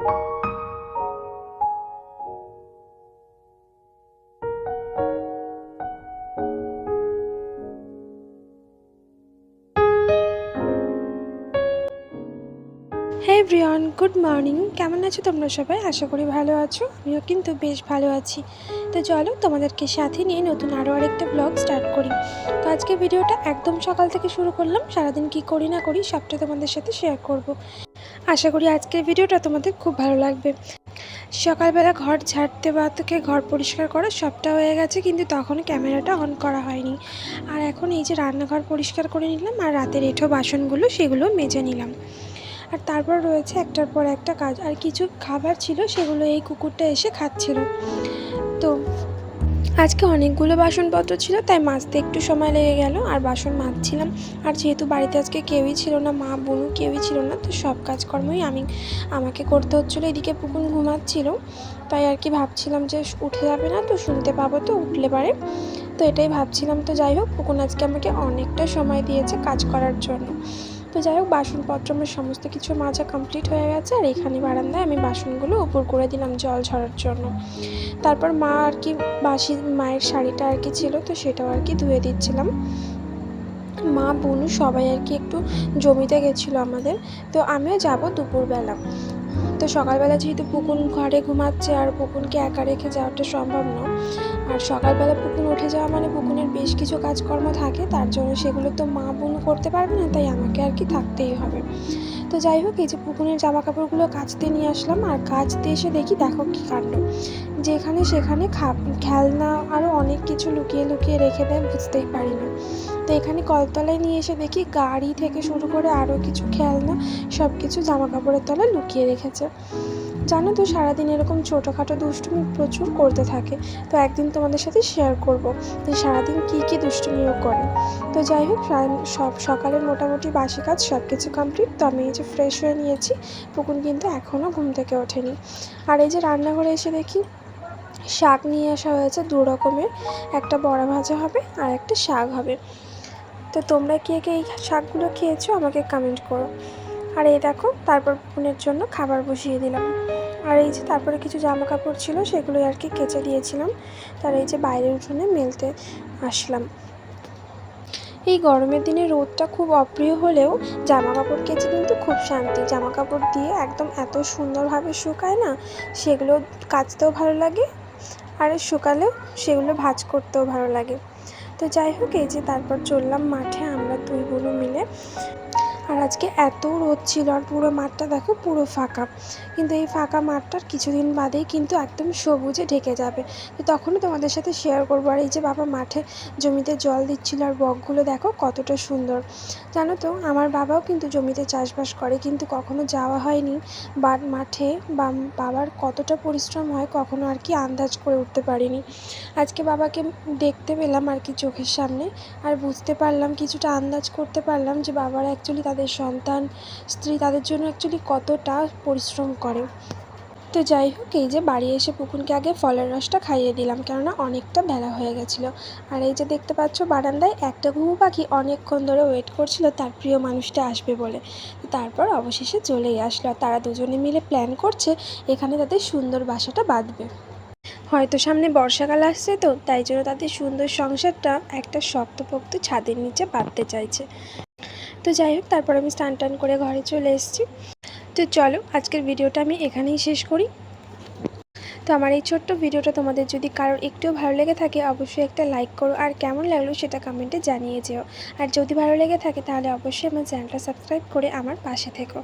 হে everyone, good morning. কেমন আছো তোমরা সবাই? আশা করি ভালো আছো। আমিও কিন্তু বেশ ভালো আছি। তো চলো তোমাদেরকে সাথে নিয়ে নতুন আরেকটা ব্লগ স্টার্ট করি। তো আজকে ভিডিওটা একদম সকাল থেকে শুরু করলাম। সারাদিন কি করি না করি সবটা তোমাদের সাথে শেয়ার করব। আশা করি আজকের ভিডিওটা তোমাদের খুব ভালো লাগবে। সকালবেলা ঘর ঝাড়তে বা থেকে ঘর পরিষ্কার করা সবটা হয়ে গেছে, কিন্তু তখন ক্যামেরাটা অন করা হয়নি। আর এখন এই যে রান্নাঘর পরিষ্কার করে নিলাম, আর রাতের এঁঠো বাসনগুলো সেগুলো মেজে নিলাম। আর তারপর রয়েছে একটার পর একটা কাজ। আর কিছু খাবার ছিল, সেগুলো এই কুকুরটা এসে খাচ্ছিল। তো আজকে অনেকগুলো বাসনপত্র ছিল, তাই মাজতে একটু সময় লেগে গেল। আর বাসন মাজছিলাম। আর যেহেতু বাড়িতে আজকে কেউই ছিল না, মা বোনও কেউই ছিল না, তো সব কাজকর্মই আমাকে করতে হচ্ছিলো। এদিকে পুকুন ঘুমাচ্ছিল, তাই আর কি ভাবছিলাম যে উঠে যাবে না তো, শুনতে পাবো তো উঠলে পারে, তো এটাই ভাবছিলাম। তো যাই হোক, পুকুন আজকে আমাকে অনেকটা সময় দিয়েছে কাজ করার জন্য। তো যাই হোক, বাসনপত্র আমার সমস্ত কিছু মাজা কমপ্লিট হয়ে গেছে। আর এখানে বারান্দায় আমি বাসনগুলো উপর করে দিলাম জল ঝরার জন্য। তারপর মা আর কি মায়ের শাড়িটা আর কি ছিল, তো সেটাও আর কি ধুয়ে দিচ্ছিলাম। মা বোনু সবাই আর কি একটু জমিতে গেছিলো আমাদের, তো আমিও যাব দুপুরবেলা। তো সকালবেলা যেহেতু পুকুন ঘরে ঘুমাচ্ছে, আর পুকুনকে একা রেখে যাওয়াটা সম্ভব নয়। আর সকালবেলা পুকুন উঠে যাওয়া মানে পুকুনের বেশ কিছু কাজকর্ম থাকে, তার জন্য সেগুলো তো মা বোন করতে পারবে না, তাই আমাকে আর কি থাকতেই হবে। তো যাই হোক, এই যে পুকুনের জামা কাপড়গুলো কাচতে নিয়ে আসলাম। আর কাচতে এসে দেখি, দেখো কী কাণ্ড, যেখানে সেখানে খেলনা আরও অনেক কিছু লুকিয়ে লুকিয়ে রেখে দেয়, বুঝতেই পারি না। তো এখানে কলতলায় নিয়ে এসে দেখি গাড়ি থেকে শুরু করে আরও কিছু খেলনা সব কিছু জামা কাপড়ের তলায় লুকিয়ে রেখেছে। জানো তো, সারাদিন এরকম ছোটোখাটো দুষ্টুমি প্রচুর করতে থাকে। তো একদিন তোমাদের সাথে শেয়ার করব যে সারাদিন কী কী দুষ্টুমিও করে। তো যাই হোক, সব সকালের মোটামুটি বাসি কাজ সব কিছু কমপ্লিট। তো আমি এই যে ফ্রেশ হয়ে নিয়েছি, পুকুন কিন্তু এখনও ঘুম থেকে ওঠেনি। আর এই যে রান্নাঘরে এসে দেখি শাক নিয়ে আসা হয়েছে দু রকমের, একটা বড়া ভাজা হবে আর একটা শাক হবে। তো তোমরা কে কে এই শাকগুলো খেয়েছো আমাকে কমেন্ট করো। আর এই দেখো, তারপর বোনের জন্য খাবার বসিয়ে দিলাম। আর এই যে তারপরে কিছু জামা কাপড় ছিল, সেগুলো আর কি কেচে দিয়েছিলাম। তার এই যে বাইরের উঠোনে মেলতে আসলাম। এই গরমের দিনে রোদটা খুব অপ্রিয় হলেও জামা কাপড় কেচে কিন্তু খুব শান্তি। জামা কাপড় দিয়ে একদম এত সুন্দরভাবে শুকায় না, সেগুলো কাচতেও ভালো লাগে, আর শুকালেও সেগুলো ভাঁজ করতেও ভালো লাগে। তো যাই হোক, এই যে তারপর চললাম মাঠে আমরা দুই বোনও মিলে। আর আজকে এত রোদ ছিল, আর পুরো মাঠটা দেখো পুরো ফাঁকা। কিন্তু এই ফাঁকা মাঠটার কিছুদিন বাদেই কিন্তু একদম সবুজে ঢেকে যাবে, তো তখনও তোমাদের সাথে শেয়ার করবো। আর এই যে বাবা মাঠে জমিতে জল দিচ্ছিল, আর বকগুলো দেখো কতটা সুন্দর। জানো তো, আমার বাবাও কিন্তু জমিতে চাষবাস করে, কিন্তু কখনো যাওয়া হয়নি বা মাঠে, বা বাবার কতটা পরিশ্রম হয় কখনো আর কি আন্দাজ করে উঠতে পারিনি। আজকে বাবাকে দেখতে পেলাম আর কি চোখের সামনে, আর বুঝতে পারলাম, কিছুটা আন্দাজ করতে পারলাম যে বাবারা অ্যাকচুয়ালি তাদের সন্তান স্ত্রী তাদের জন্য অ্যাকচুয়ালি কতটা পরিশ্রম করে। তো যাই হোক, এই যে বাড়ি এসে পুকুনকে আগে ফলের রসটা খাইয়ে দিলাম, কেননা অনেকটা বেলা হয়ে গেছিলো। আর এই যে দেখতে পাচ্ছ বারান্দায় একটা ঘুঘু পাখি অনেকক্ষণ ধরে ওয়েট করছিল তার প্রিয় মানুষটা আসবে বলে। তারপর অবশেষে চলেই আসলো। আর তারা দুজনে মিলে প্ল্যান করছে এখানে তাদের সুন্দর বাসাটা বাঁধবে। হয়তো সামনে বর্ষাকাল আসছে, তো তাই জন্য তাদের সুন্দর সংসারটা একটা শক্তপোক্ত ছাদের নিচে বাঁধতে চাইছে। তো যাই হোক, তারপর আমি স্নান টান করে ঘরে চলে এসেছি। তো চলো, আজকের ভিডিওটা আমি এখানেই শেষ করি। তো আমার এই ছোট্ট ভিডিওটা তোমাদের যদি কারোর একটুও ভালো লেগে থাকে, অবশ্যই একটা লাইক করো, আর কেমন লাগলো সেটা কমেন্টে জানিয়ে যেও। আর যদি ভালো লেগে থাকে তাহলে অবশ্যই আমার চ্যানেলটা সাবস্ক্রাইব করে আমার পাশে থেকো।